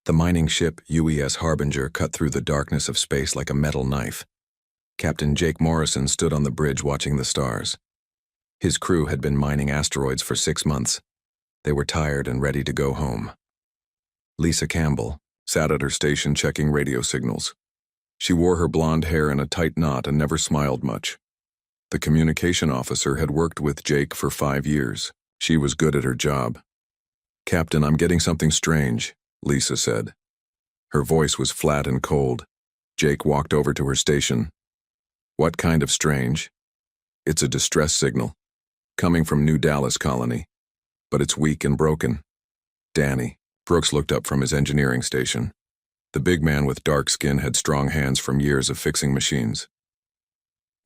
The mining ship UES Harbinger cut through the darkness of space like a metal knife. Captain Jake Morrison stood on the bridge watching the stars. His crew had been mining asteroids for 6 months. They were tired and ready to go home. Lisa Campbell sat at her station checking radio signals. She wore her blonde hair in a tight knot and never smiled much. The communication officer had worked with Jake for 5 years. She was good at her job. "Captain, I'm getting something strange," Lisa said. Her voice was flat and cold. Jake walked over to her station. "What kind of strange?" "It's a distress signal, coming from New Dallas Colony, but it's weak and broken." "Danny." Brooks looked up from his engineering station. The big man with dark skin had strong hands from years of fixing machines.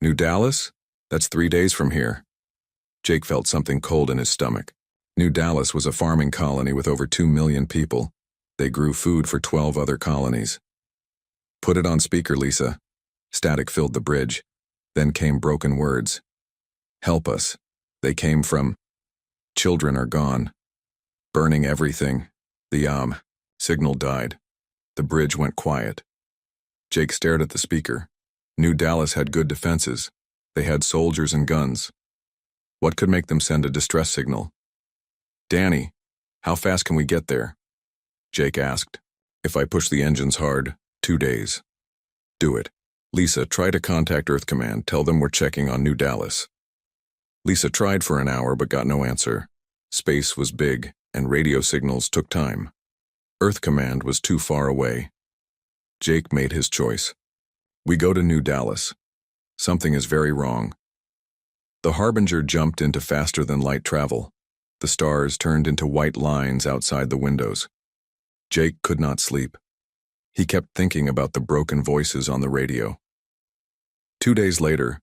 "New Dallas? That's 3 days from here." Jake felt something cold in his stomach. New Dallas was a farming colony with over 2 million people. They grew food for 12 other colonies. "Put it on speaker, Lisa." Static filled the bridge. Then came broken words. "Help us." They came from, "Children are gone. Burning everything. The signal died." The bridge went quiet. Jake stared at the speaker. New Dallas had good defenses. They had soldiers and guns. What could make them send a distress signal? "Danny, how fast can we get there?" Jake asked. "If I push the engines hard, 2 days." "Do it." "Lisa, try to contact Earth Command. Tell them we're checking on New Dallas." Lisa tried for an hour but got no answer. Space was big, and radio signals took time. Earth Command was too far away. Jake made his choice. "We go to New Dallas. Something is very wrong." The Harbinger jumped into faster-than-light travel. The stars turned into white lines outside the windows. Jake could not sleep. He kept thinking about the broken voices on the radio. 2 days later,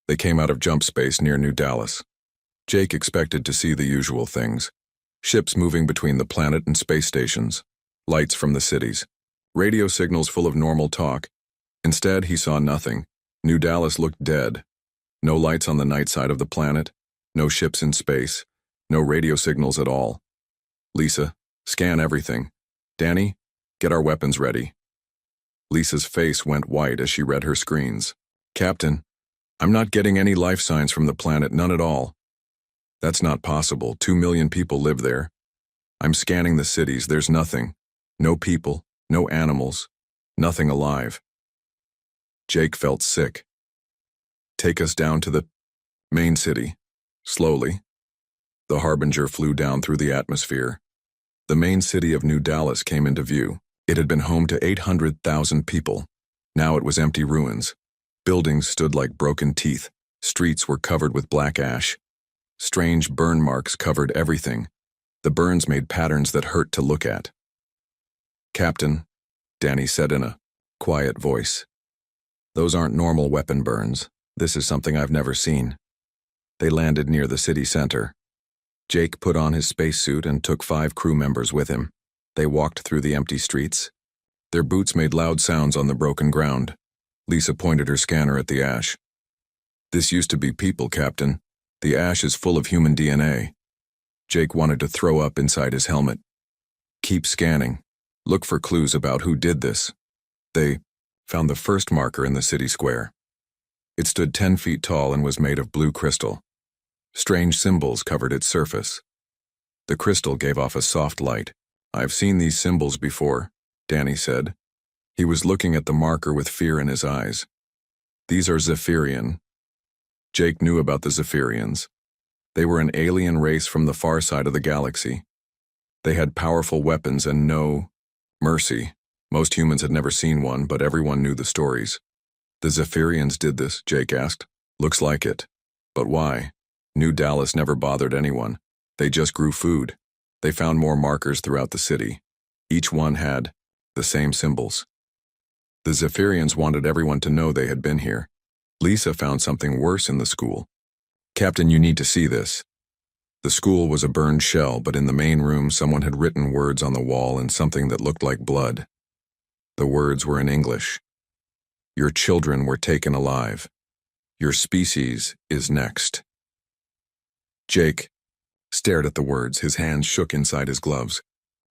they came out of jump space near New Dallas. Jake expected to see the usual things. Ships moving between the planet and space stations. Lights from the cities. Radio signals full of normal talk. Instead, he saw nothing. New Dallas looked dead. No lights on the night side of the planet. No ships in space. No radio signals at all. "Lisa, scan everything. Danny, get our weapons ready." Lisa's face went white as she read her screens. "Captain, I'm not getting any life signs from the planet, none at all." "That's not possible. 2 million people live there. I'm scanning the cities. There's nothing. No people, no animals, nothing alive." Jake felt sick. "Take us down to the main city." Slowly. The Harbinger flew down through the atmosphere. The main city of New Dallas came into view. It had been home to 800,000 people. Now it was empty ruins. Buildings stood like broken teeth. Streets were covered with black ash. Strange burn marks covered everything. The burns made patterns that hurt to look at. "Captain," Danny said in a quiet voice, "those aren't normal weapon burns. This is something I've never seen." They landed near the city center. Jake put on his spacesuit and took 5 crew members with him. They walked through the empty streets. Their boots made loud sounds on the broken ground. Lisa pointed her scanner at the ash. "This used to be people, Captain. The ash is full of human DNA." Jake wanted to throw up inside his helmet. "Keep scanning. Look for clues about who did this." They found the first marker in the city square. It stood 10 feet tall and was made of blue crystal. Strange symbols covered its surface. The crystal gave off a soft light. "I've seen these symbols before," Danny said. He was looking at the marker with fear in his eyes. "These are Zephyrian." Jake knew about the Zephyrians. They were an alien race from the far side of the galaxy. They had powerful weapons and no mercy. Most humans had never seen one, but everyone knew the stories. "The Zephyrians did this," Jake asked. "Looks like it. But why?" New Dallas never bothered anyone. They just grew food. They found more markers throughout the city. Each one had the same symbols. The Zephyrians wanted everyone to know they had been here. Lisa found something worse in the school. "Captain, you need to see this." The school was a burned shell, but in the main room someone had written words on the wall and something that looked like blood. The words were in English. "Your children were taken alive. Your species is next." Jake stared at the words, his hands shook inside his gloves.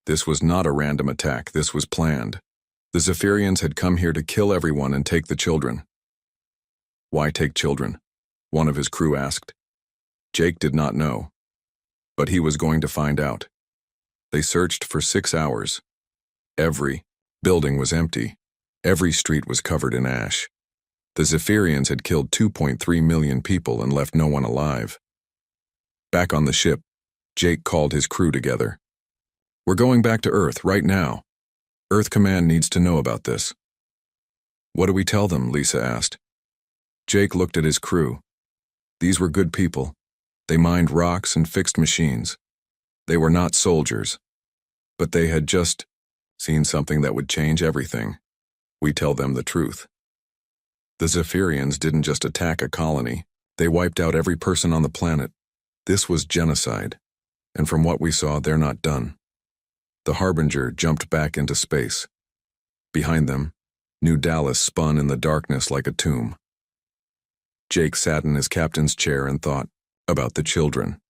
This was not a random attack, this was planned. The Zephyrians had come here to kill everyone and take the children. Why take children? One of his crew asked. Jake did not know. But he was going to find out. They searched for 6 hours. Every building was empty. Every street was covered in ash. The Zephyrians had killed 2.3 million people and left no one alive. Back on the ship, Jake called his crew together. We're going back to Earth right now. Earth Command needs to know about this. What do we tell them? Lisa asked. Jake looked at his crew. These were good people. They mined rocks and fixed machines. They were not soldiers. But they had just seen something that would change everything. We tell them the truth. The Zephyrians didn't just attack a colony. They wiped out every person on the planet. This was genocide. And from what we saw, they're not done. The Harbinger jumped back into space. Behind them, New Dallas spun in the darkness like a tomb. Jake sat in his captain's chair and thought about the children.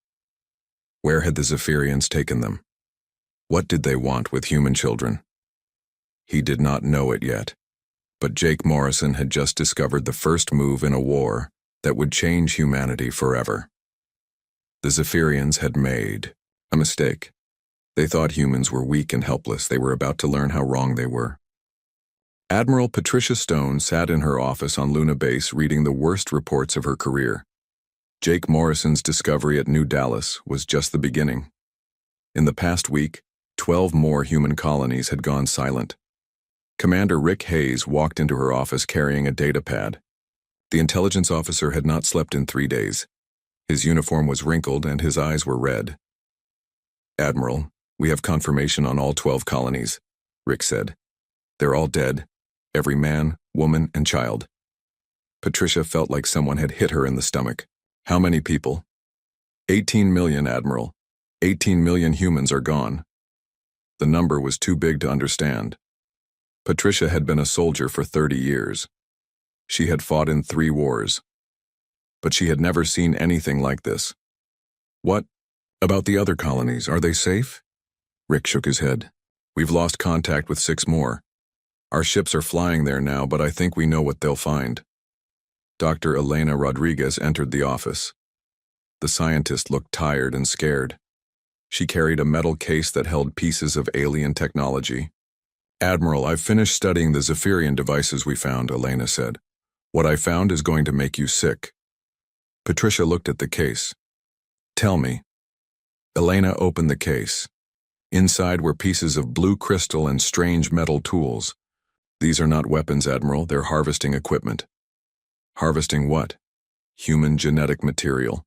Where had the Zephyrians taken them? What did they want with human children? He did not know it yet, but Jake Morrison had just discovered the first move in a war that would change humanity forever. The Zephyrians had made a mistake. They thought humans were weak and helpless. They were about to learn how wrong they were. Admiral Patricia Stone sat in her office on Luna Base reading the worst reports of her career. Jake Morrison's discovery at New Dallas was just the beginning. In the past week, 12 more human colonies had gone silent. Commander Rick Hayes walked into her office carrying a data pad. The intelligence officer had not slept in 3 days. His uniform was wrinkled and his eyes were red. Admiral, we have confirmation on all 12 colonies, Rick said. They're all dead, every man, woman, and child. Patricia felt like someone had hit her in the stomach. How many people? 18 million, Admiral. 18 million humans are gone. The number was too big to understand. Patricia had been a soldier for 30 years. She had fought in 3 wars. But she had never seen anything like this. What about the other colonies? Are they safe? Rick shook his head. We've lost contact with 6 more. Our ships are flying there now, but I think we know what they'll find. Dr. Elena Rodriguez entered the office. The scientist looked tired and scared. She carried a metal case that held pieces of alien technology. Admiral, I've finished studying the Zephyrian devices we found, Elena said. What I found is going to make you sick. Patricia looked at the case. Tell me. Elena opened the case. Inside were pieces of blue crystal and strange metal tools. These are not weapons, Admiral, they're harvesting equipment. Harvesting what? Human genetic material.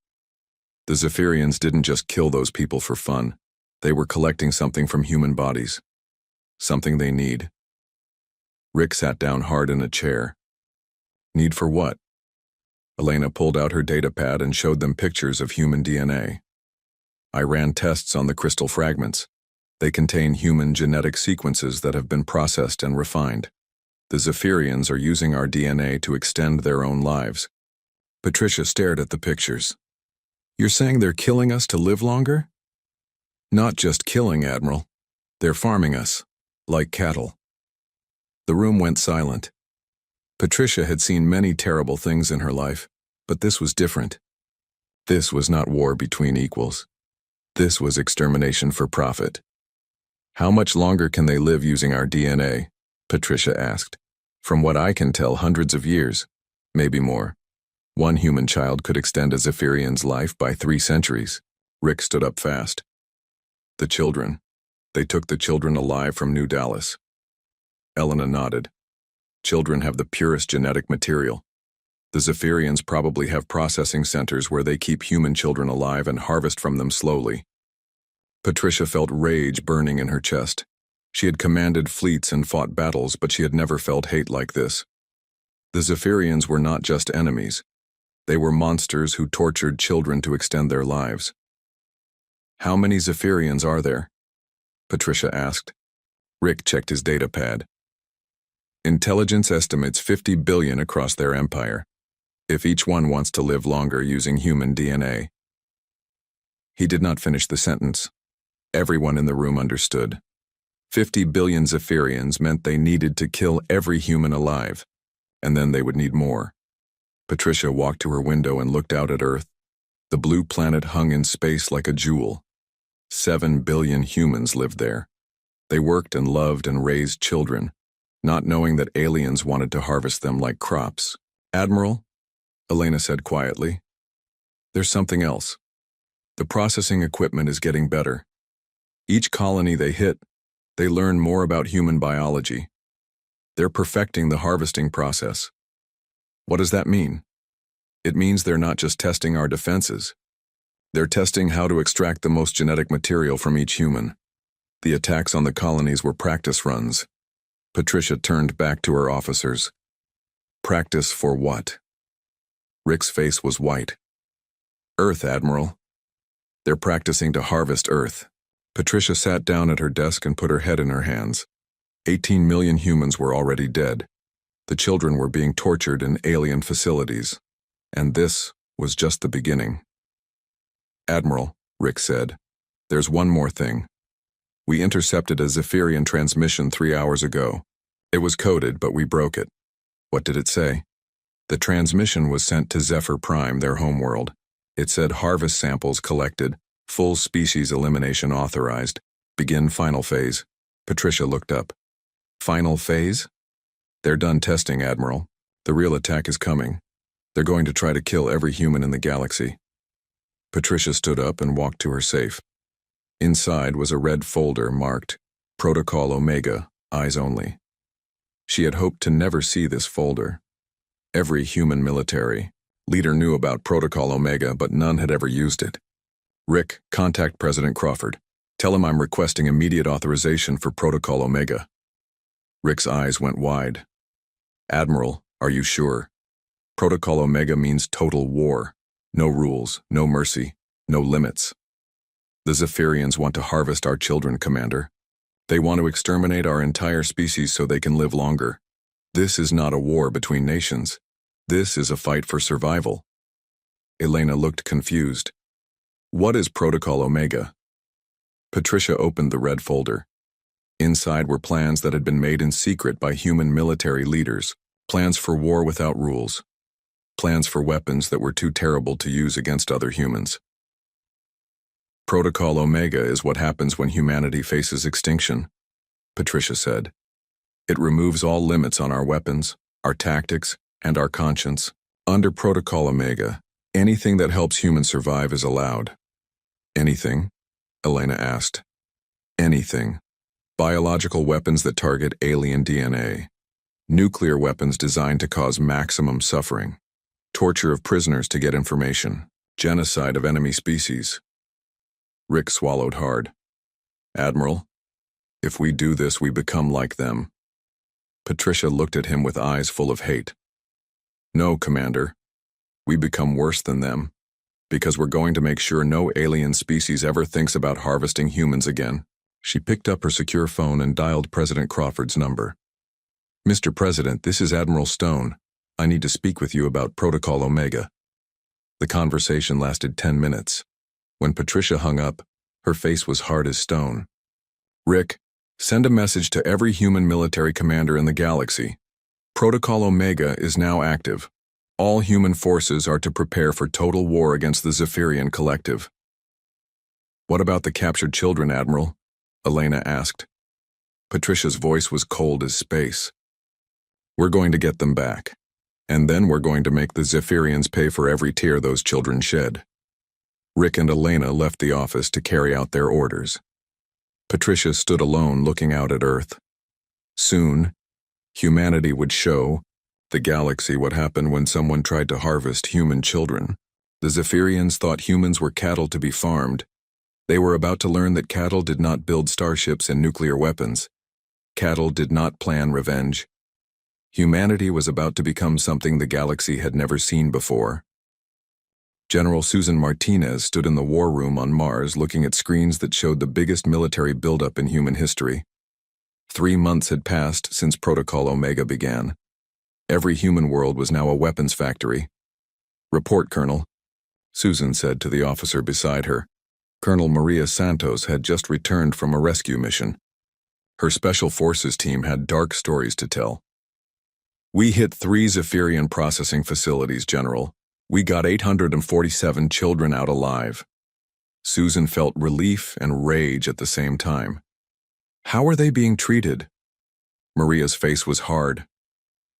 The Zephyrians didn't just kill those people for fun. They were collecting something from human bodies. Something they need. Rick sat down hard in a chair. Need for what? Elena pulled out her datapad and showed them pictures of human DNA. I ran tests on the crystal fragments. They contain human genetic sequences that have been processed and refined. The Zephyrians are using our DNA to extend their own lives. Patricia stared at the pictures. You're saying they're killing us to live longer? Not just killing, Admiral. They're farming us, like cattle. The room went silent. Patricia had seen many terrible things in her life, but this was different. This was not war between equals. This was extermination for profit. How much longer can they live using our DNA? Patricia asked. From what I can tell, hundreds of years, maybe more. One human child could extend a Zephyrian's life by 3 centuries. Rick stood up fast. The children. They took the children alive from New Dallas. Elena nodded. Children have the purest genetic material. The Zephyrians probably have processing centers where they keep human children alive and harvest from them slowly. Patricia felt rage burning in her chest. She had commanded fleets and fought battles, but she had never felt hate like this. The Zephyrians were not just enemies. They were monsters who tortured children to extend their lives. How many Zephyrians are there? Patricia asked. Rick checked his datapad. Intelligence estimates 50 billion across their empire, if each one wants to live longer using human DNA. He did not finish the sentence. Everyone in the room understood. 50 billion Zephyrians meant they needed to kill every human alive, and then they would need more. Patricia walked to her window and looked out at Earth. The blue planet hung in space like a jewel. 7 billion humans lived there. They worked and loved and raised children, not knowing that aliens wanted to harvest them like crops. "Admiral," Elena said quietly, "there's something else. The processing equipment is getting better. Each colony they hit, they learn more about human biology. They're perfecting the harvesting process." "What does that mean?" "It means they're not just testing our defenses. They're testing how to extract the most genetic material from each human. The attacks on the colonies were practice runs." Patricia turned back to her officers. "Practice for what?" Rick's face was white. "Earth, Admiral. They're practicing to harvest Earth." Patricia sat down at her desk and put her head in her hands. 18 million humans were already dead. The children were being tortured in alien facilities. And this was just the beginning. "Admiral," Rick said, "there's one more thing. We intercepted a Zephyrian transmission 3 hours ago. It was coded, but we broke it." "What did it say?" "The transmission was sent to Zephyr Prime, their homeworld. It said harvest samples collected, full species elimination authorized, begin final phase." Patricia looked up. "Final phase?" "They're done testing, Admiral. The real attack is coming. They're going to try to kill every human in the galaxy." Patricia stood up and walked to her safe. Inside was a red folder marked Protocol Omega, Eyes Only. She had hoped to never see this folder. Every human military leader knew about Protocol Omega, but none had ever used it. "Rick, contact President Crawford. Tell him I'm requesting immediate authorization for Protocol Omega." Rick's eyes went wide. "Admiral, are you sure? Protocol Omega means total war. No rules, no mercy, no limits. The Zephyrians want to harvest our children, Commander. They want to exterminate our entire species so they can live longer. This is not a war between nations. This is a fight for survival." Elena looked confused. "What is Protocol Omega?" Patricia opened the red folder. Inside were plans that had been made in secret by human military leaders, plans for war without rules, plans for weapons that were too terrible to use against other humans. "Protocol Omega is what happens when humanity faces extinction," Patricia said. "It removes all limits on our weapons, our tactics, and our conscience. Under Protocol Omega, anything that helps humans survive is allowed." "Anything?" Elena asked. "Anything. Biological weapons that target alien DNA. Nuclear weapons designed to cause maximum suffering. Torture of prisoners to get information. Genocide of enemy species." Rick swallowed hard. "Admiral, if we do this, we become like them." Patricia looked at him with eyes full of hate. "No, Commander. We become worse than them, because we're going to make sure no alien species ever thinks about harvesting humans again." She picked up her secure phone and dialed President Crawford's number. "Mr. President, this is Admiral Stone. I need to speak with you about Protocol Omega." The conversation lasted 10 minutes. When Patricia hung up, her face was hard as stone. "Rick, send a message to every human military commander in the galaxy. Protocol Omega is now active. All human forces are to prepare for total war against the Zephyrian collective." "What about the captured children, Admiral?" Elena asked. Patricia's voice was cold as space. "We're going to get them back. And then we're going to make the Zephyrians pay for every tear those children shed." Rick and Elena left the office to carry out their orders. Patricia stood alone looking out at Earth. Soon, humanity would show the galaxy what happened when someone tried to harvest human children. The Zephyrians thought humans were cattle to be farmed. They were about to learn that cattle did not build starships and nuclear weapons. Cattle did not plan revenge. Humanity was about to become something the galaxy had never seen before. General Susan Martinez stood in the war room on Mars looking at screens that showed the biggest military buildup in human history. 3 months had passed since Protocol Omega began. Every human world was now a weapons factory. "Report, Colonel," Susan said to the officer beside her. Colonel Maria Santos had just returned from a rescue mission. Her special forces team had dark stories to tell. "We hit 3 Zephyrian processing facilities, General. We got 847 children out alive." Susan felt relief and rage at the same time. How are they being treated? Maria's face was hard.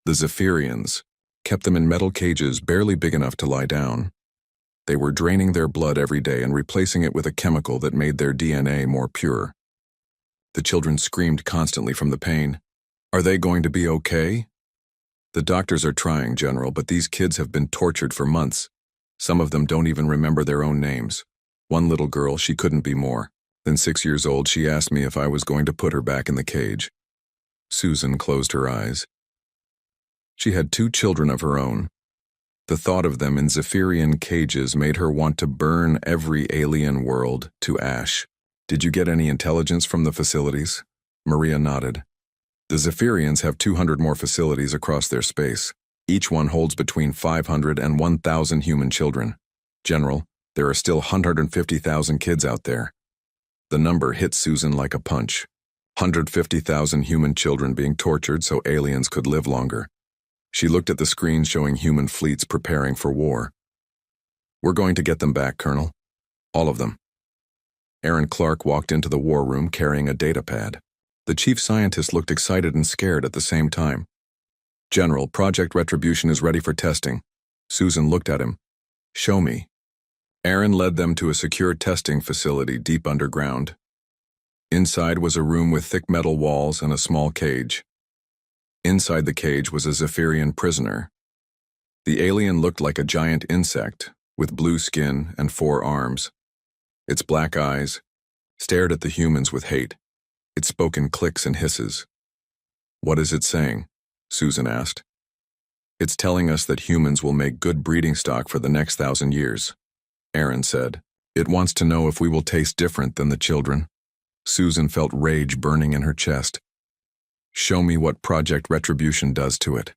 The Zephyrians kept them in metal cages barely big enough to lie down. They were draining their blood every day and replacing it with a chemical that made their DNA more pure. The children screamed constantly from the pain. "Are they going to be okay?" "The doctors are trying, General, but these kids have been tortured for months. Some of them don't even remember their own names. One little girl, she couldn't be more than 6 years old, she asked me if I was going to put her back in the cage." Susan closed her eyes. She had 2 children of her own. The thought of them in Zephyrian cages made her want to burn every alien world to ash. "Did you get any intelligence from the facilities?" Maria nodded. "The Zephyrians have 200 more facilities across their space. Each one holds between 500 and 1,000 human children. General, there are still 150,000 kids out there." The number hit Susan like a punch. 150,000 human children being tortured so aliens could live longer. She looked at the screen showing human fleets preparing for war. "We're going to get them back, Colonel. All of them." Aaron Clark walked into the war room carrying a data pad. The chief scientist looked excited and scared at the same time. "General, Project Retribution is ready for testing." Susan looked at him. "Show me." Aaron led them to a secure testing facility deep underground. Inside was a room with thick metal walls and a small cage. Inside the cage was a Zephyrian prisoner. The alien looked like a giant insect, with blue skin and 4 arms. Its black eyes stared at the humans with hate. It spoke in clicks and hisses. "What is it saying?" Susan asked. "It's telling us that humans will make good breeding stock for the next 1,000 years, Aaron said. "It wants to know if we will taste different than the children." Susan felt rage burning in her chest. "Show me what Project Retribution does to it."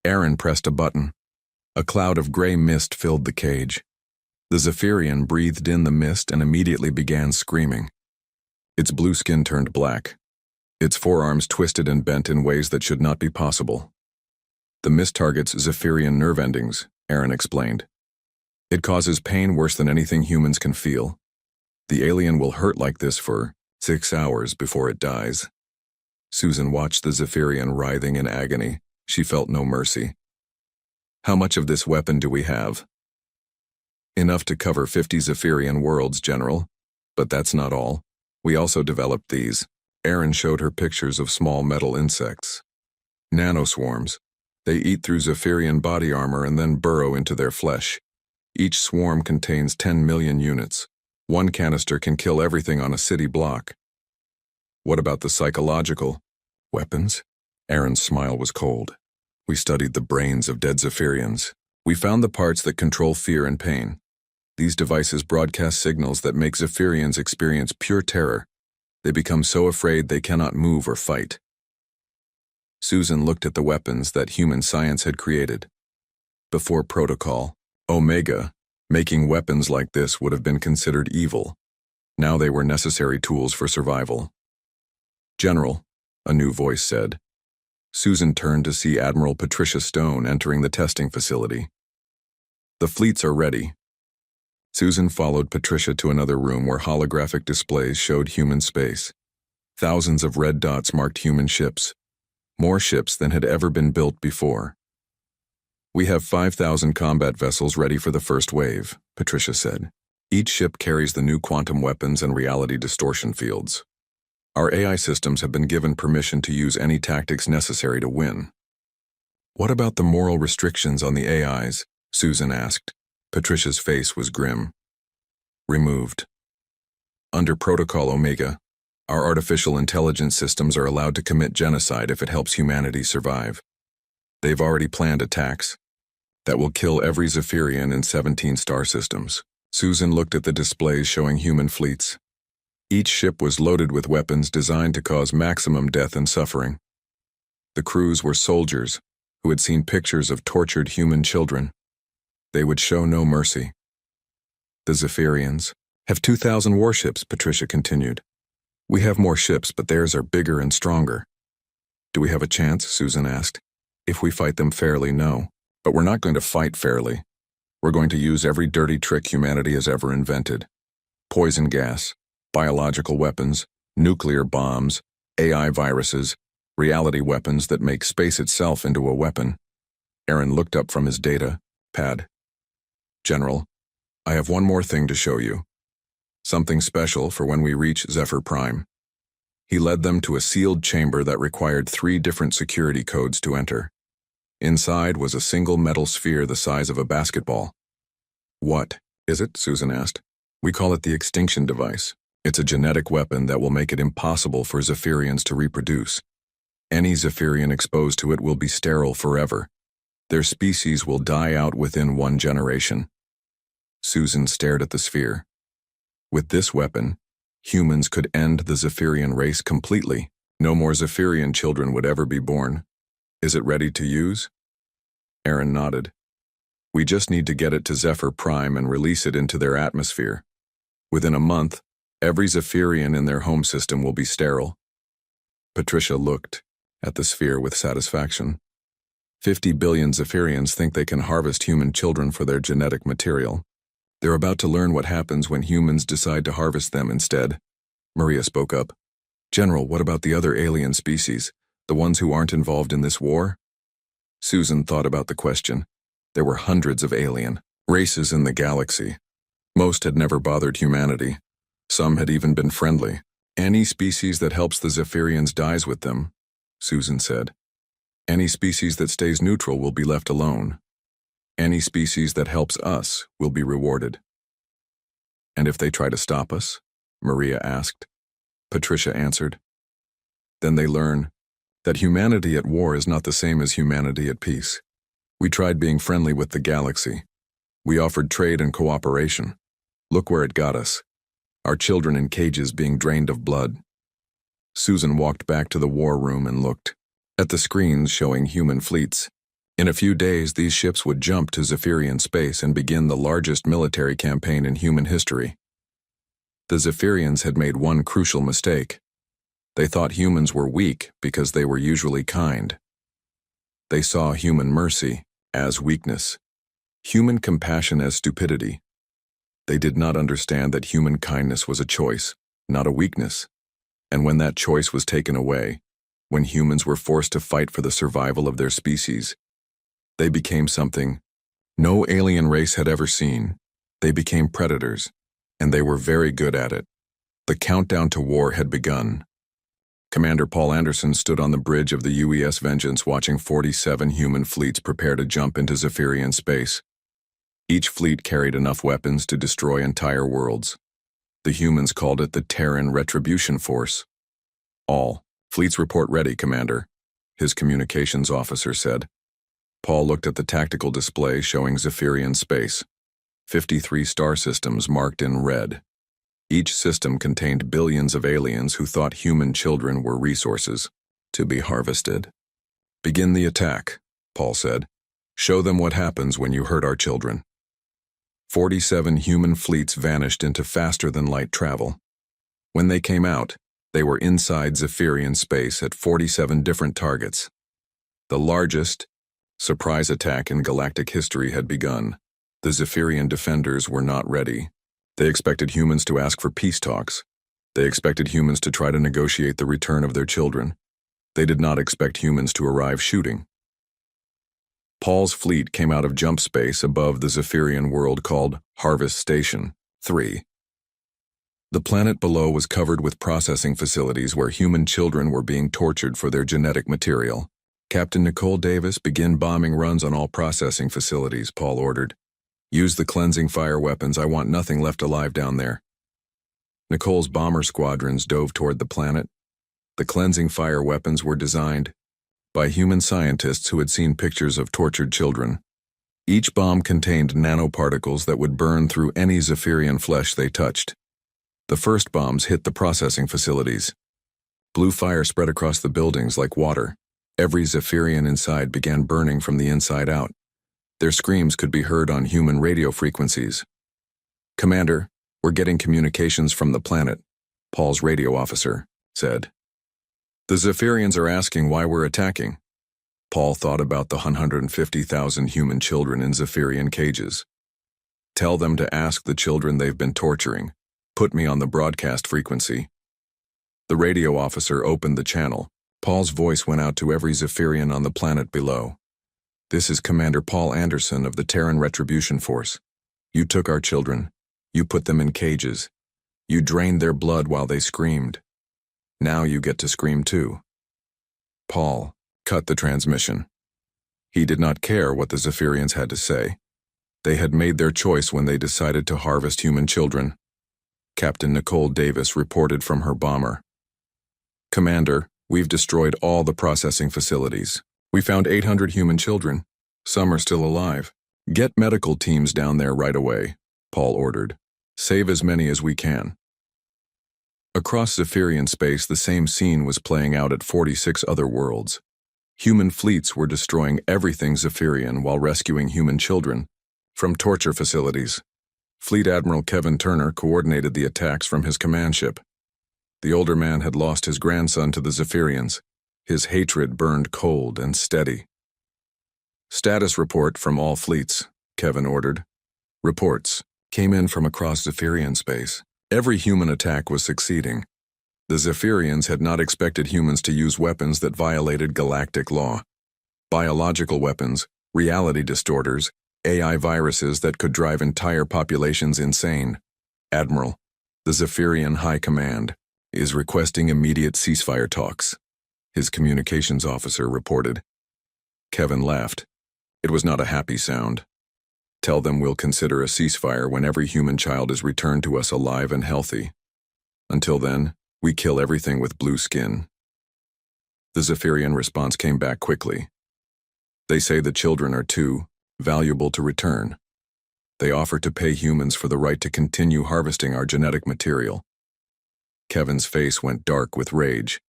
Aaron pressed a button. A cloud of gray mist filled the cage. The Zephyrian breathed in the mist and immediately began screaming. Its blue skin turned black. Its forearms twisted and bent in ways that should not be possible. "The mist targets Zephyrian nerve endings," Aaron explained. "It causes pain worse than anything humans can feel. The alien will hurt like this for 6 hours before it dies." Susan watched the Zephyrian writhing in agony. She felt no mercy. "How much of this weapon do we have?" "Enough to cover 50 Zephyrian worlds, General. But that's not all. We also developed these." Aaron showed her pictures of small metal insects. Nanoswarms. They eat through Zephyrian body armor and then burrow into their flesh. Each swarm contains 10 million units. One canister can kill everything on a city block. "What about the psychological weapons?" Aaron's smile was cold. "We studied the brains of dead Zephyrians. We found the parts that control fear and pain. These devices broadcast signals that make Zephyrians experience pure terror. They become so afraid they cannot move or fight." Susan looked at the weapons that human science had created. Before Protocol, Omega, making weapons like this would have been considered evil. Now they were necessary tools for survival. "General," a new voice said. Susan turned to see Admiral Patricia Stone entering the testing facility. "The fleets are ready." Susan followed Patricia to another room where holographic displays showed human space. Thousands of red dots marked human ships, more ships than had ever been built before. "We have 5,000 combat vessels ready for the first wave," Patricia said. "Each ship carries the new quantum weapons and reality distortion fields. Our AI systems have been given permission to use any tactics necessary to win." "What about the moral restrictions on the AIs?" Susan asked. Patricia's face was grim. "Removed. Under Protocol Omega, our artificial intelligence systems are allowed to commit genocide if it helps humanity survive. They've already planned attacks that will kill every Zephyrian in 17 star systems." Susan looked at the displays showing human fleets. Each ship was loaded with weapons designed to cause maximum death and suffering. The crews were soldiers who had seen pictures of tortured human children. They would show no mercy. "The Zephyrians have 2,000 warships," Patricia continued. We have more ships, but theirs are bigger and stronger. Do we have a chance? Susan asked. If we fight them fairly, no. But we're not going to fight fairly. We're going to use every dirty trick humanity has ever invented. Poison gas, biological weapons, nuclear bombs, AI viruses, reality weapons that make space itself into a weapon. Aaron looked up from his data pad. General, I have one more thing to show you. Something special for when we reach Zephyr Prime. He led them to a sealed chamber that required 3 different security codes to enter. Inside was a single metal sphere the size of a basketball. What is it? Susan asked. We call it the extinction device. It's a genetic weapon that will make it impossible for Zephyrians to reproduce. Any Zephyrian exposed to it will be sterile forever. Their species will die out within 1 generation. Susan stared at the sphere. With this weapon, humans could end the Zephyrian race completely. No more Zephyrian children would ever be born. Is it ready to use? Aaron nodded. We just need to get it to Zephyr Prime and release it into their atmosphere. Within a month, every Zephyrian in their home system will be sterile. Patricia looked at the sphere with satisfaction. 50 billion Zephyrians think they can harvest human children for their genetic material. They're about to learn what happens when humans decide to harvest them instead. Maria spoke up. General, what about the other alien species, the ones who aren't involved in this war? Susan thought about the question. There were hundreds of alien races in the galaxy. Most had never bothered humanity. Some had even been friendly. Any species that helps the Zephyrians dies with them, Susan said. Any species that stays neutral will be left alone. Any species that helps us will be rewarded. And if they try to stop us? Maria asked. Patricia answered. Then they learn that humanity at war is not the same as humanity at peace. We tried being friendly with the galaxy. We offered trade and cooperation. Look where it got us. Our children in cages being drained of blood. Susan walked back to the war room and looked at the screens showing human fleets. In a few days, these ships would jump to Zephyrian space and begin the largest military campaign in human history. The Zephyrians had made one crucial mistake. They thought humans were weak because they were usually kind. They saw human mercy as weakness, human compassion as stupidity. They did not understand that human kindness was a choice, not a weakness. And when that choice was taken away, when humans were forced to fight for the survival of their species, they became something no alien race had ever seen. They became predators, and they were very good at it. The countdown to war had begun. Commander Paul Anderson stood on the bridge of the UES Vengeance watching 47 human fleets prepare to jump into Zephyrian space. Each fleet carried enough weapons to destroy entire worlds. The humans called it the Terran Retribution Force. All fleets report ready, Commander, his communications officer said. Paul looked at the tactical display showing Zephyrian space. 53 star systems marked in red. Each system contained billions of aliens who thought human children were resources to be harvested. Begin the attack, Paul said. Show them what happens when you hurt our children. 47 human fleets vanished into faster-than-light travel. When they came out, they were inside Zephyrian space at 47 different targets. The largest surprise attack in galactic history had begun. The Zephyrian defenders were not ready. They expected humans to ask for peace talks. They expected humans to try to negotiate the return of their children. They did not expect humans to arrive shooting. Paul's fleet came out of jump space above the Zephyrian world called Harvest Station 3. The planet below was covered with processing facilities where human children were being tortured for their genetic material. Captain Nicole Davis, begin bombing runs on all processing facilities, Paul ordered. Use the cleansing fire weapons. I want nothing left alive down there. Nicole's bomber squadrons dove toward the planet. The cleansing fire weapons were designed by human scientists who had seen pictures of tortured children. Each bomb contained nanoparticles that would burn through any Zephyrian flesh they touched. The first bombs hit the processing facilities. Blue fire spread across the buildings like water. Every Zephyrian inside began burning from the inside out. Their screams could be heard on human radio frequencies. Commander, we're getting communications from the planet. Paul's radio officer said. The Zephyrians are asking why we're attacking. Paul thought about the 150,000 human children in Zephyrian cages. Tell them to ask the children they've been torturing. Put me on the broadcast frequency. The radio officer opened the channel. Paul's voice went out to every Zephyrian on the planet below. This is Commander Paul Anderson of the Terran Retribution Force. You took our children. You put them in cages. You drained their blood while they screamed. Now you get to scream too. Paul cut the transmission. He did not care what the Zephyrians had to say. They had made their choice when they decided to harvest human children. Captain Nicole Davis reported from her bomber. Commander, we've destroyed all the processing facilities. We found 800 human children. Some are still alive. Get medical teams down there right away, Paul ordered. Save as many as we can. Across Zephyrian space, the same scene was playing out at 46 other worlds. Human fleets were destroying everything Zephyrian while rescuing human children from torture facilities. Fleet Admiral Kevin Turner coordinated the attacks from his command ship. The older man had lost his grandson to the Zephyrians. His hatred burned cold and steady. Status report from all fleets, Kevin ordered. Reports came in from across Zephyrian space. Every human attack was succeeding. The Zephyrians had not expected humans to use weapons that violated galactic law. Biological weapons, reality distorters, AI viruses that could drive entire populations insane. Admiral, the Zephyrian High Command, is requesting immediate ceasefire talks, his communications officer reported. Kevin laughed. It was not a happy sound. Tell them we'll consider a ceasefire when every human child is returned to us alive and healthy. Until then, we kill everything with blue skin. The Zephyrian response came back quickly. They say the children are too valuable to return. They offer to pay humans for the right to continue harvesting our genetic material. Kevin's face went dark with rage.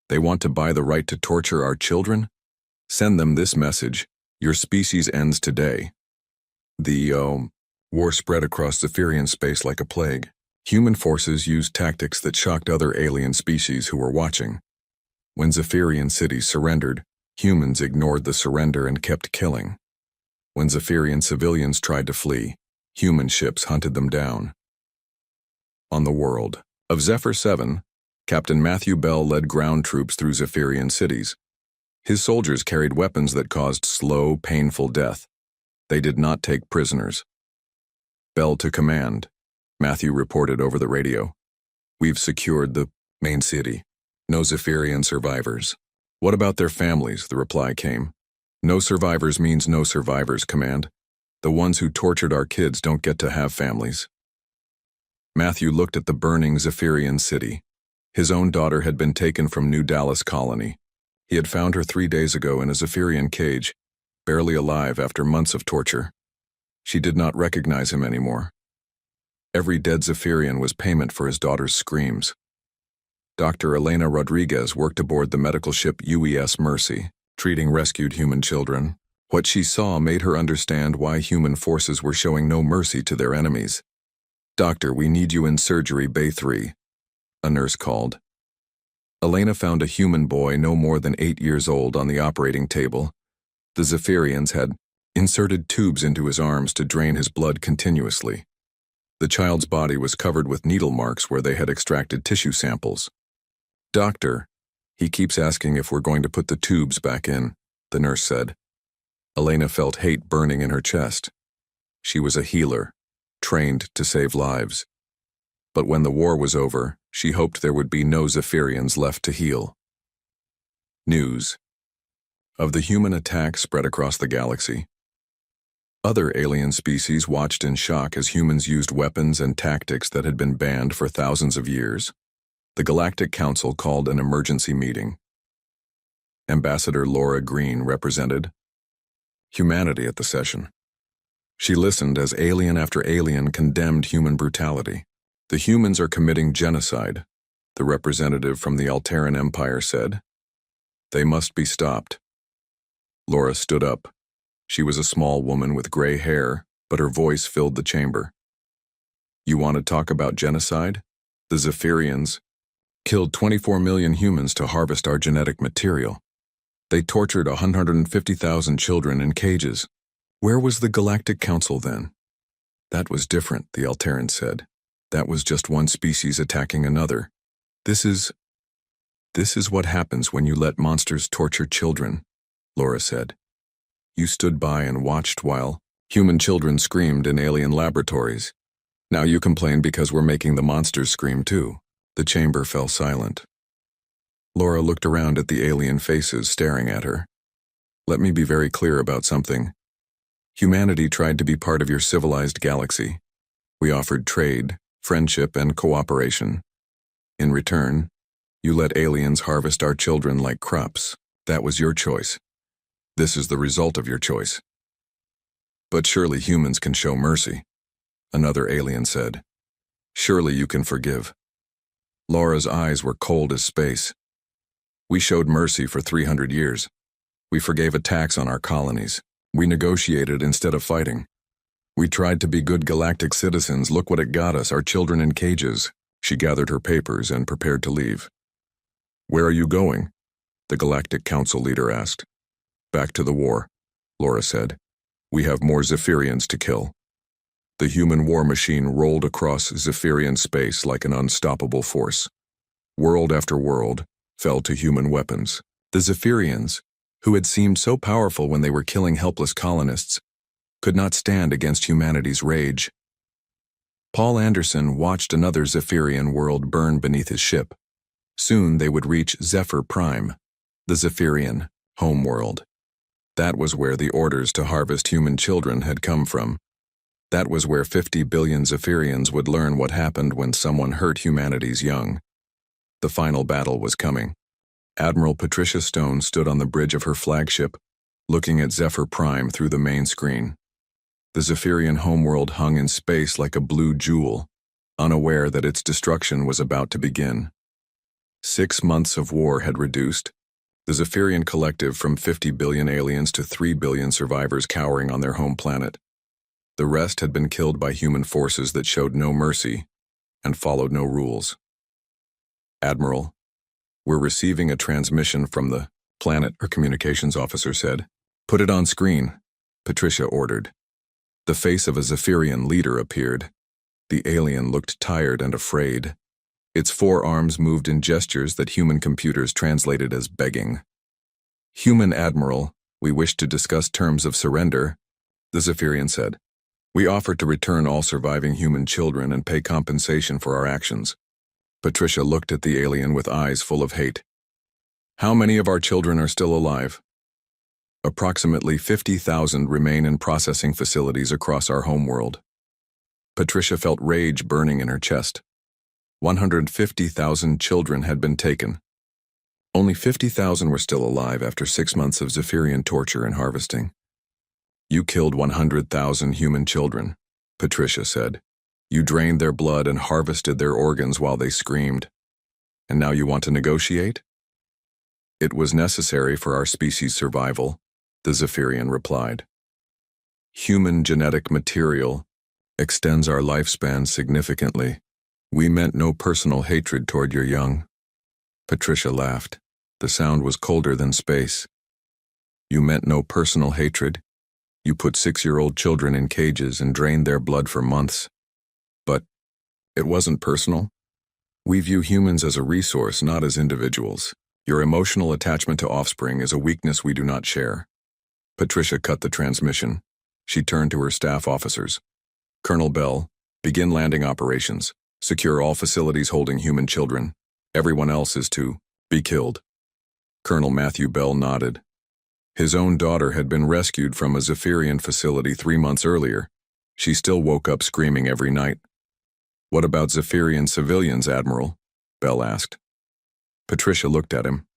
They want to buy the right to torture our children? Send them this message. Your species ends today. The war spread across Zephyrian space like a plague. Human forces used tactics that shocked other alien species who were watching. When Zephyrian cities surrendered, humans ignored the surrender and kept killing. When Zephyrian civilians tried to flee, human ships hunted them down. On the world of Zephyr 7, Captain Matthew Bell led ground troops through Zephyrian cities. His soldiers carried weapons that caused slow, painful death. They did not take prisoners. Bell to command. Matthew reported over the radio. We've secured the main city. No Zephyrian survivors. What about their families? The reply came. No survivors means no survivors, Command. The ones who tortured our kids don't get to have families. Matthew looked at the burning Zephyrian city. His own daughter had been taken from New Dallas Colony. He had found her 3 days ago in a Zephyrian cage, barely alive after months of torture. She did not recognize him anymore. Every dead Zephyrian was payment for his daughter's screams. Dr. Elena Rodriguez worked aboard the medical ship UES Mercy, treating rescued human children. What she saw made her understand why human forces were showing no mercy to their enemies. Doctor, we need you in surgery bay 3, a nurse called. Elena found a human boy no more than 8 years old on the operating table. The Zephyrians had inserted tubes into his arms to drain his blood continuously. The child's body was covered with needle marks where they had extracted tissue samples. Doctor, he keeps asking if we're going to put the tubes back in, the nurse said. Elena felt hate burning in her chest. She was a healer, trained to save lives. But when the war was over, she hoped there would be no Zephyrians left to heal. News of the human attack spread across the galaxy. Other alien species watched in shock as humans used weapons and tactics that had been banned for thousands of years. The Galactic Council called an emergency meeting. Ambassador Laura Green represented humanity at the session. She listened as alien after alien condemned human brutality. The humans are committing genocide, the representative from the Alteran Empire said. They must be stopped. Laura stood up. She was a small woman with gray hair, but her voice filled the chamber. You want to talk about genocide? The Zephyrians, killed 24 million humans to harvest our genetic material. They tortured 150,000 children in cages. Where was the Galactic Council then? That was different, the Alterran said. That was just one species attacking another. This is what happens when you let monsters torture children, Laura said. You stood by and watched while human children screamed in alien laboratories. Now you complain because we're making the monsters scream too. The chamber fell silent. Laura looked around at the alien faces staring at her. Let me be very clear about something. Humanity tried to be part of your civilized galaxy. We offered trade, friendship, and cooperation. In return, you let aliens harvest our children like crops. That was your choice. This is the result of your choice. But surely humans can show mercy, another alien said. Surely you can forgive. Laura's eyes were cold as space. We showed mercy for 300 years. We forgave attacks on our colonies. We negotiated instead of fighting. We tried to be good galactic citizens. Look what it got us, our children in cages. She gathered her papers and prepared to leave. Where are you going? The Galactic Council leader asked. Back to the war, Laura said. We have more Zephyrians to kill. The human war machine rolled across Zephyrian space like an unstoppable force. World after world fell to human weapons. The Zephyrians, who had seemed so powerful when they were killing helpless colonists, could not stand against humanity's rage. Paul Anderson watched another Zephyrian world burn beneath his ship. Soon they would reach Zephyr Prime, the Zephyrian homeworld. That was where the orders to harvest human children had come from. That was where 50 billion Zephyrians would learn what happened when someone hurt humanity's young. The final battle was coming. Admiral Patricia Stone stood on the bridge of her flagship, looking at Zephyr Prime through the main screen. The Zephyrian homeworld hung in space like a blue jewel, unaware that its destruction was about to begin. 6 months of war had reduced the Zephyrian collective from 50 billion aliens to 3 billion survivors cowering on their home planet. The rest had been killed by human forces that showed no mercy and followed no rules. Admiral, we're receiving a transmission from the planet, her communications officer said. Put it on screen, Patricia ordered. The face of a Zephyrian leader appeared. The alien looked tired and afraid. Its forearms moved in gestures that human computers translated as begging. Human Admiral, we wish to discuss terms of surrender, the Zephyrian said. We offer to return all surviving human children and pay compensation for our actions. Patricia looked at the alien with eyes full of hate. How many of our children are still alive? Approximately 50,000 remain in processing facilities across our homeworld. Patricia felt rage burning in her chest. 150,000 children had been taken. Only 50,000 were still alive after 6 months of Zephyrian torture and harvesting. You killed 100,000 human children, Patricia said. You drained their blood and harvested their organs while they screamed. And now you want to negotiate? It was necessary for our species' survival, the Zephyrian replied. Human genetic material extends our lifespan significantly. We meant no personal hatred toward your young. Patricia laughed. The sound was colder than space. You meant no personal hatred. You put 6-year-old children in cages and drained their blood for months. But it wasn't personal. We view humans as a resource, not as individuals. Your emotional attachment to offspring is a weakness we do not share. Patricia cut the transmission. She turned to her staff officers. Colonel Bell, begin landing operations. Secure all facilities holding human children. Everyone else is to be killed. Colonel Matthew Bell nodded. His own daughter had been rescued from a Zephyrian facility 3 months earlier. She still woke up screaming every night. What about Zephyrian civilians, Admiral? Bell asked. Patricia looked at him.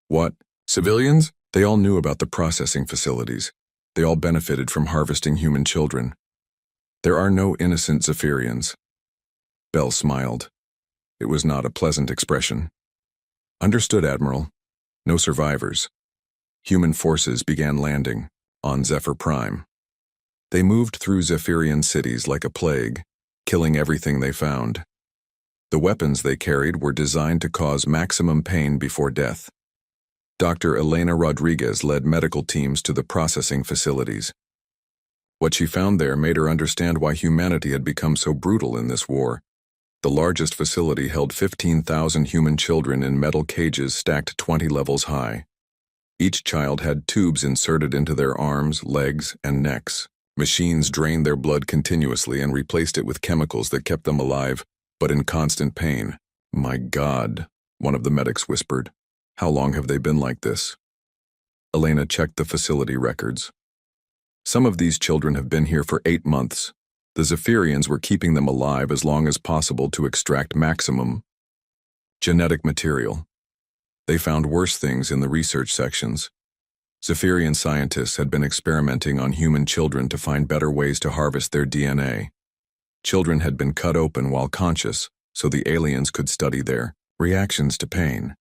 What? Civilians? They all knew about the processing facilities. They all benefited from harvesting human children. There are no innocent Zephyrians. Bell smiled. It was not a pleasant expression. Understood, Admiral. No survivors. Human forces began landing on Zephyr Prime. They moved through Zephyrian cities like a plague, killing everything they found. The weapons they carried were designed to cause maximum pain before death. Dr. Elena Rodriguez led medical teams to the processing facilities. What she found there made her understand why humanity had become so brutal in this war. The largest facility held 15,000 human children in metal cages stacked 20 levels high. Each child had tubes inserted into their arms, legs, and necks. Machines drained their blood continuously and replaced it with chemicals that kept them alive, but in constant pain. "My God," one of the medics whispered. "How long have they been like this?" Elena checked the facility records. "Some of these children have been here for 8 months. The Zephyrians were keeping them alive as long as possible to extract maximum genetic material. They found worse things in the research sections. Zephyrian scientists had been experimenting on human children to find better ways to harvest their DNA. Children had been cut open while conscious, so the aliens could study their reactions to pain.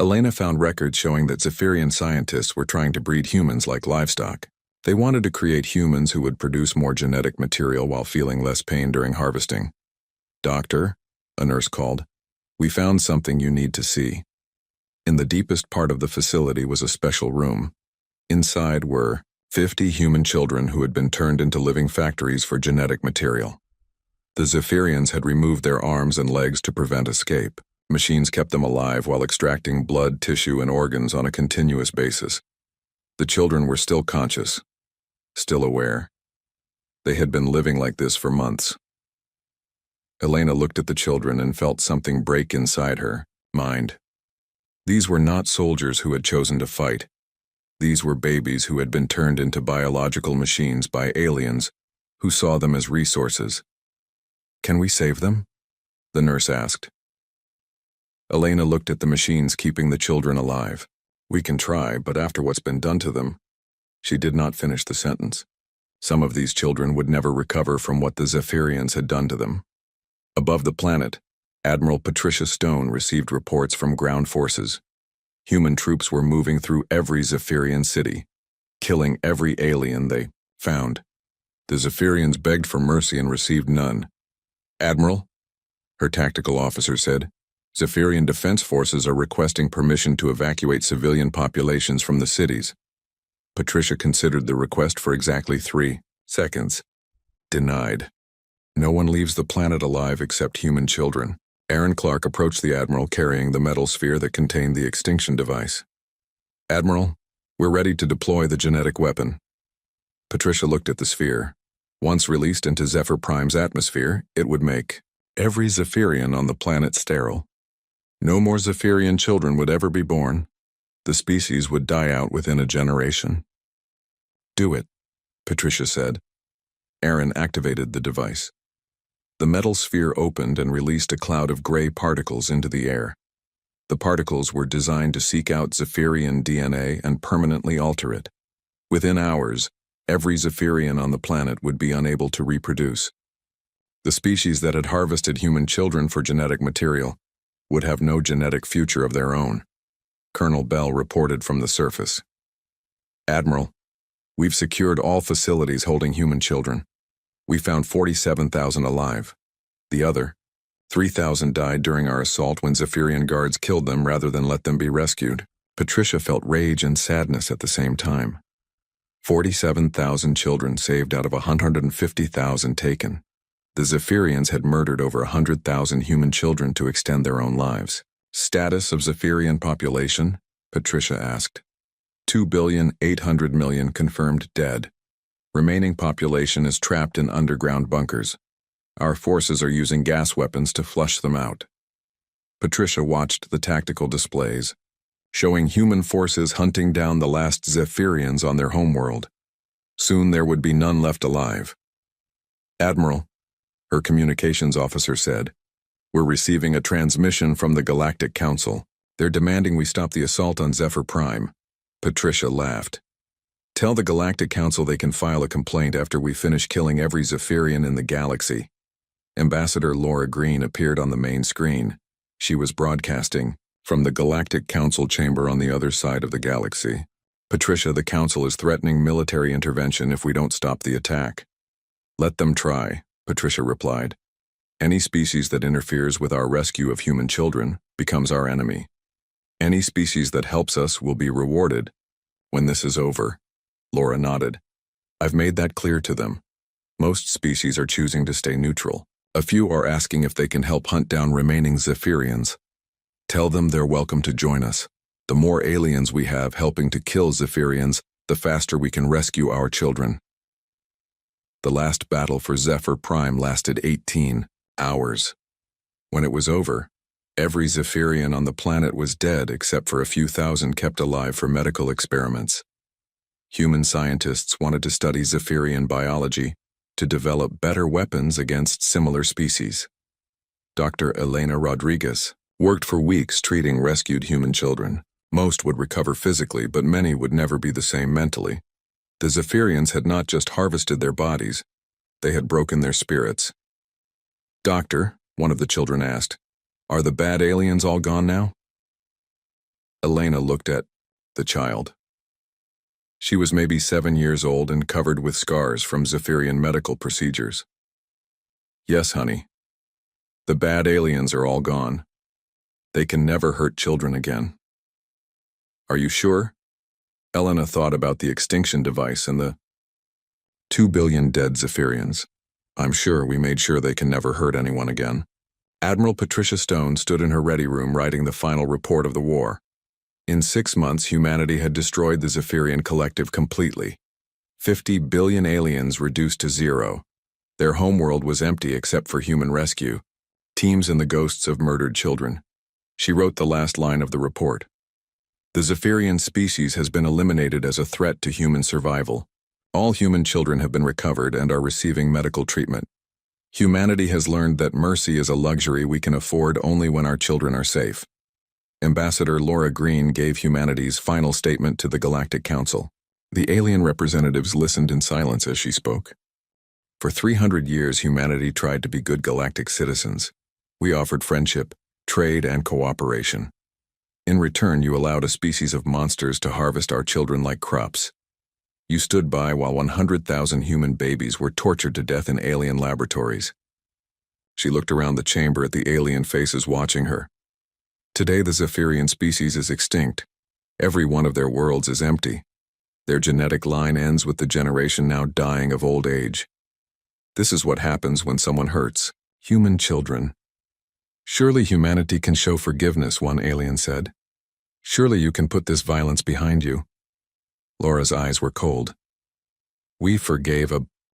Elena found records showing that Zephyrian scientists were trying to breed humans like livestock. They wanted to create humans who would produce more genetic material while feeling less pain during harvesting. "Doctor," a nurse called, "we found something you need to see." In the deepest part of the facility was a special room. Inside were 50 human children who had been turned into living factories for genetic material. The Zephyrians had removed their arms and legs to prevent escape. Machines kept them alive while extracting blood, tissue, and organs on a continuous basis. The children were still conscious, still aware. They had been living like this for months. Elena looked at the children and felt something break inside her mind. These were not soldiers who had chosen to fight. These were babies who had been turned into biological machines by aliens who saw them as resources. "Can we save them?" the nurse asked. Elena looked at the machines keeping the children alive. "We can try, but after what's been done to them..." She did not finish the sentence. Some of these children would never recover from what the Zephyrians had done to them. Above the planet, Admiral Patricia Stone received reports from ground forces. Human troops were moving through every Zephyrian city, killing every alien they found. The Zephyrians begged for mercy and received none. "Admiral," her tactical officer said, "Zephyrian defense forces are requesting permission to evacuate civilian populations from the cities." Patricia considered the request for exactly 3 seconds. Denied. No one leaves the planet alive except human children. Aaron Clark approached the Admiral carrying the metal sphere that contained the extinction device. "Admiral, we're ready to deploy the genetic weapon." Patricia looked at the sphere. Once released into Zephyr Prime's atmosphere, it would make every Zephyrian on the planet sterile. No more Zephyrian children would ever be born. The species would die out within a generation. "Do it," Patricia said. Aaron activated the device. The metal sphere opened and released a cloud of gray particles into the air. The particles were designed to seek out Zephyrian DNA and permanently alter it. Within hours, every Zephyrian on the planet would be unable to reproduce. The species that had harvested human children for genetic material would have no genetic future of their own. Colonel Bell reported from the surface. "Admiral, we've secured all facilities holding human children. We found 47,000 alive. The other 3,000 died during our assault when Zephyrian guards killed them rather than let them be rescued." Patricia felt rage and sadness at the same time. 47,000 children saved out of 150,000 taken. The Zephyrians had murdered over 100,000 human children to extend their own lives. "Status of Zephyrian population?" Patricia asked. 2,800,000,000 confirmed dead. Remaining population is trapped in underground bunkers. Our forces are using gas weapons to flush them out. Patricia watched the tactical displays, showing human forces hunting down the last Zephyrians on their homeworld. Soon there would be none left alive. "Admiral," her communications officer said, "we're receiving a transmission from the Galactic Council. They're demanding we stop the assault on Zephyr Prime." Patricia laughed. "Tell the Galactic Council they can file a complaint after we finish killing every Zephyrian in the galaxy." Ambassador Laura Green appeared on the main screen. She was broadcasting from the Galactic Council chamber on the other side of the galaxy. "Patricia, the Council is threatening military intervention if we don't stop the attack." "Let them try," Patricia replied. Any species that interferes with our rescue of human children becomes our enemy. Any species that helps us will be rewarded when this is over. Laura nodded. I've made that clear to them. Most species are choosing to stay neutral. A few are asking if they can help hunt down remaining Zephyrians. Tell them they're welcome to join us. The more aliens we have helping to kill Zephyrians, the faster we can rescue our children. The last battle for Zephyr Prime lasted 18 hours. When it was over, every Zephyrian on the planet was dead except for a few thousand kept alive for medical experiments. Human scientists wanted to study Zephyrian biology to develop better weapons against similar species. Dr. Elena Rodriguez worked for weeks treating rescued human children. Most would recover physically, but many would never be the same mentally. The Zephyrians had not just harvested their bodies, they had broken their spirits. Doctor, one of the children asked, are the bad aliens all gone now? Elena looked at the child. She was maybe 7 years old and covered with scars from Zephyrian medical procedures. Yes, honey. The bad aliens are all gone. They can never hurt children again. Are you sure? Elena thought about the extinction device and the 2 billion dead Zephyrians. I'm sure we made sure they can never hurt anyone again. Admiral Patricia Stone stood in her ready room writing the final report of the war. In 6 months, humanity had destroyed the Zephyrian collective completely. 50 billion aliens reduced to zero. Their homeworld was empty except for human rescue, teams and the ghosts of murdered children. She wrote the last line of the report. The Zephyrian species has been eliminated as a threat to human survival. All human children have been recovered and are receiving medical treatment. Humanity has learned that mercy is a luxury we can afford only when our children are safe. Ambassador Laura Green gave humanity's final statement to the Galactic Council. The alien representatives listened in silence as she spoke. For 300 years, humanity tried to be good galactic citizens. We offered friendship, trade, and cooperation. In return, you allowed a species of monsters to harvest our children like crops. You stood by while 100,000 human babies were tortured to death in alien laboratories. She looked around the chamber at the alien faces watching her. Today, the Zephyrian species is extinct. Every one of their worlds is empty. Their genetic line ends with the generation now dying of old age. This is what happens when someone hurts human children. Surely humanity can show forgiveness, one alien said. Surely you can put this violence behind you. Laura's eyes were cold. We forgave a